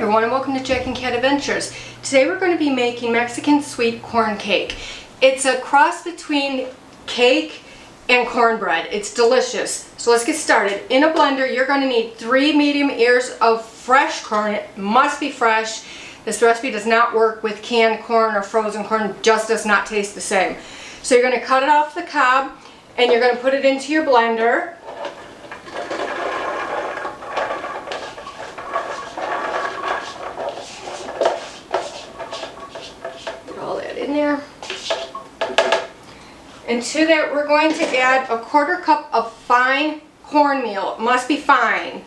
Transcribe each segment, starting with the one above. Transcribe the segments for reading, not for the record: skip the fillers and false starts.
everyone, and welcome to Jack and Cat Adventures. Today we're going to be making Mexican sweet corn cake. It's a cross between cake and cornbread. It's delicious. So let's get started. In a blender, you're going to need 3 medium ears of fresh corn. It must be fresh. This recipe does not work with canned corn or frozen corn. It just does not taste the same. So you're going to cut it off the cob and you're going to put it into your blender. In there. And to that we're going to add a 1/4 cup of fine cornmeal. It must be fine.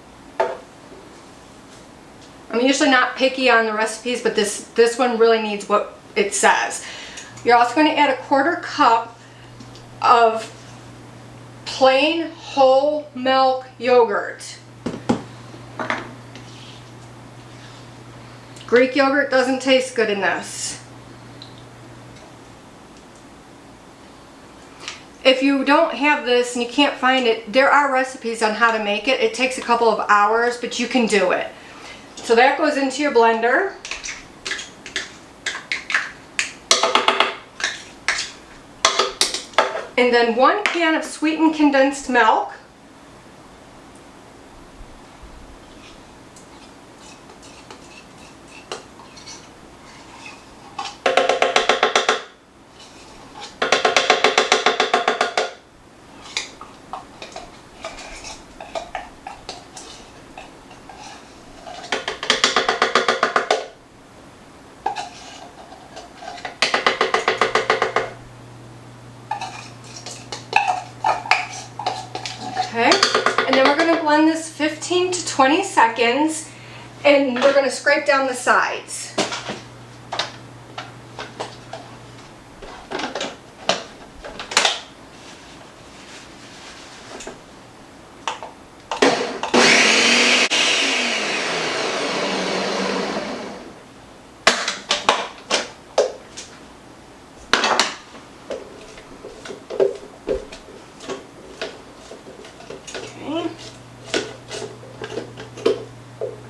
I'm usually not picky on the recipes, but this one really needs what it says. You're also going to add a 1/4 cup of plain whole milk yogurt. Greek yogurt doesn't taste good in this. If you don't have this and you can't find it, there are recipes on how to make it. It takes a couple of hours, but you can do it. So that goes into your blender. And then 1 can of sweetened condensed milk. Okay, and then we're going to blend this 15 to 20 seconds, and we're going to scrape down the sides.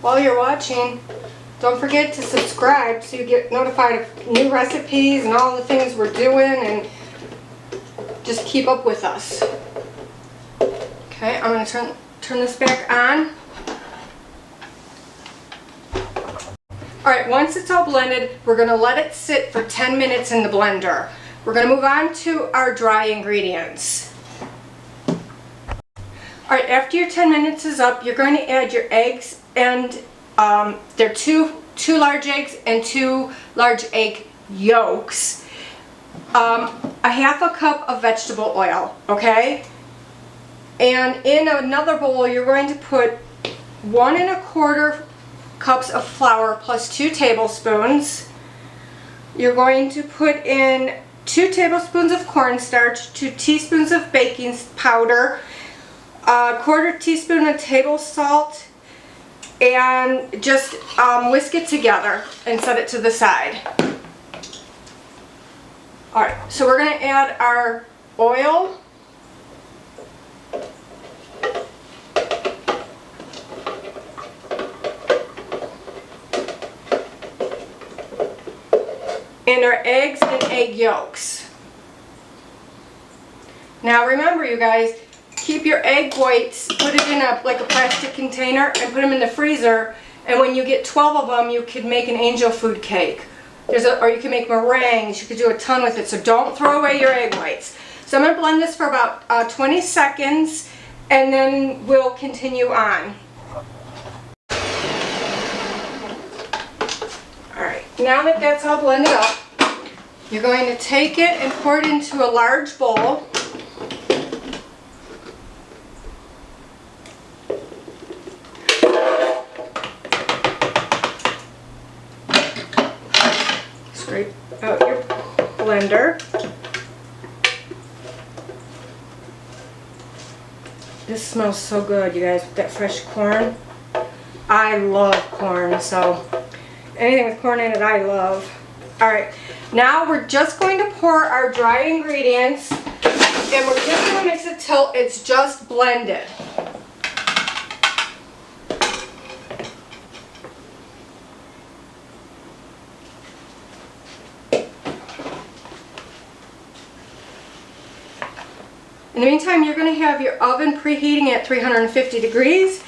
While you're watching, don't forget to subscribe so you get notified of new recipes and all the things we're doing, and just keep up with us. Okay, I'm going to turn this back on. Alright, once it's all blended, we're going to let it sit for 10 minutes in the blender. We're going to move on to our dry ingredients. Alright, after your 10 minutes is up, you're going to add your eggs, and they're two large eggs and 2 large egg yolks. A 1/2 cup of vegetable oil, okay? And in another bowl, you're going to put 1 1/4 cups of flour plus 2 tablespoons. You're going to put in 2 tablespoons of cornstarch, 2 teaspoons of baking powder, a 1/4 teaspoon of table salt, and just whisk it together and set it to the side. Alright, so we're going to add our oil. And our eggs and egg yolks. Now remember, you guys, keep your egg whites, put it in a plastic container and put them in the freezer, and when you get 12 of them, you could make an angel food cake. Or you can make meringues. You could do a ton with it, so don't throw away your egg whites. So I'm going to blend this for about 20 seconds, and then we'll continue on. Alright, now that that's all blended up, you're going to take it and pour it into a large bowl. Scrape out your blender. This smells so good, you guys, with that fresh corn. I love corn, so anything with corn in it I love. Alright, now we're just going to pour our dry ingredients, and we're just going to mix it till it's just blended. In the meantime, you're going to have your oven preheating at 350 degrees,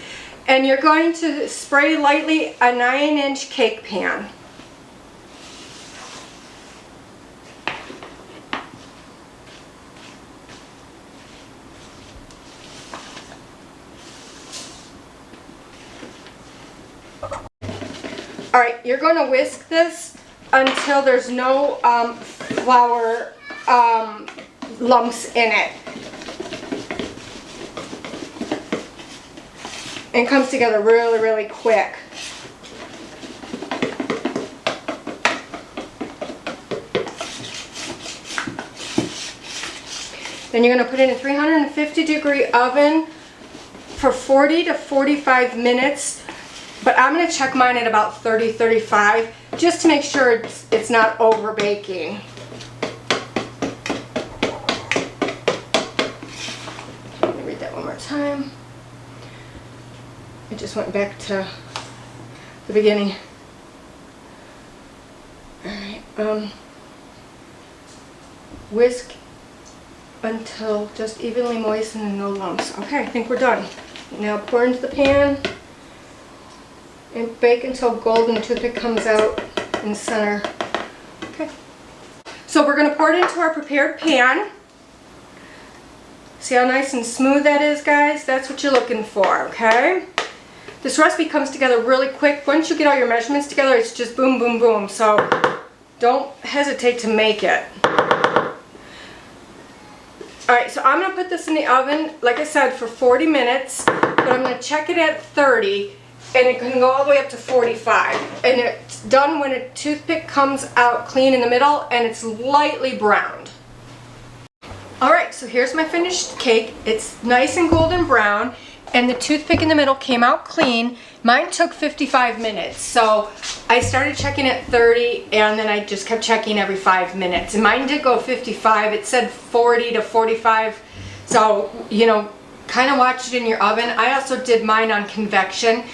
and you're going to spray lightly a 9-inch cake pan. Alright, you're going to whisk this until there's no flour lumps in it. And it comes together really, really quick. Then you're going to put it in a 350 degree oven for 40 to 45 minutes. But I'm going to check mine at about 30-35 just to make sure it's not over baking. Let me read that one more time. I just went back to the beginning. Alright, whisk until just evenly moistened and no lumps. Okay, I think we're done. Now pour into the pan. And bake until golden toothpick comes out in the center. Okay. So we're going to pour it into our prepared pan. See how nice and smooth that is, guys? That's what you're looking for, okay? This recipe comes together really quick. Once you get all your measurements together, it's just boom, boom, boom. So don't hesitate to make it. Alright, so I'm going to put this in the oven, like I said, for 40 minutes. But I'm going to check it at 30. And it can go all the way up to 45. And it's done when a toothpick comes out clean in the middle and it's lightly browned. Alright, so here's my finished cake. It's nice and golden brown and the toothpick in the middle came out clean. Mine took 55 minutes. So I started checking at 30 and then I just kept checking every 5 minutes. And mine did go 55. It said 40 to 45. So, you know, kind of watch it in your oven. I also did mine on convection.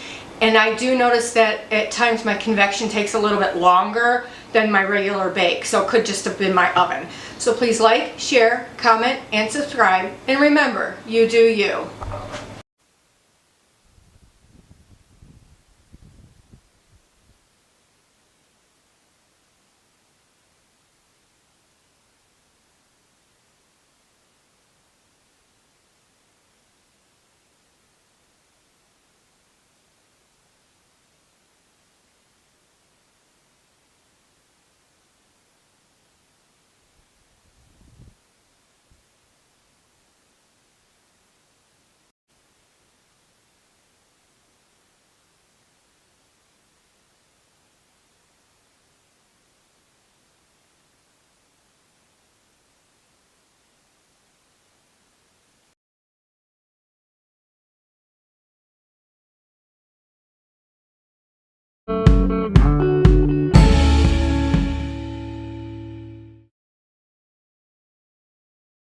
And I do notice that at times my convection takes a little bit longer than my regular bake, so it could just have been my oven. So please like, share, comment, and subscribe. And remember, you do you.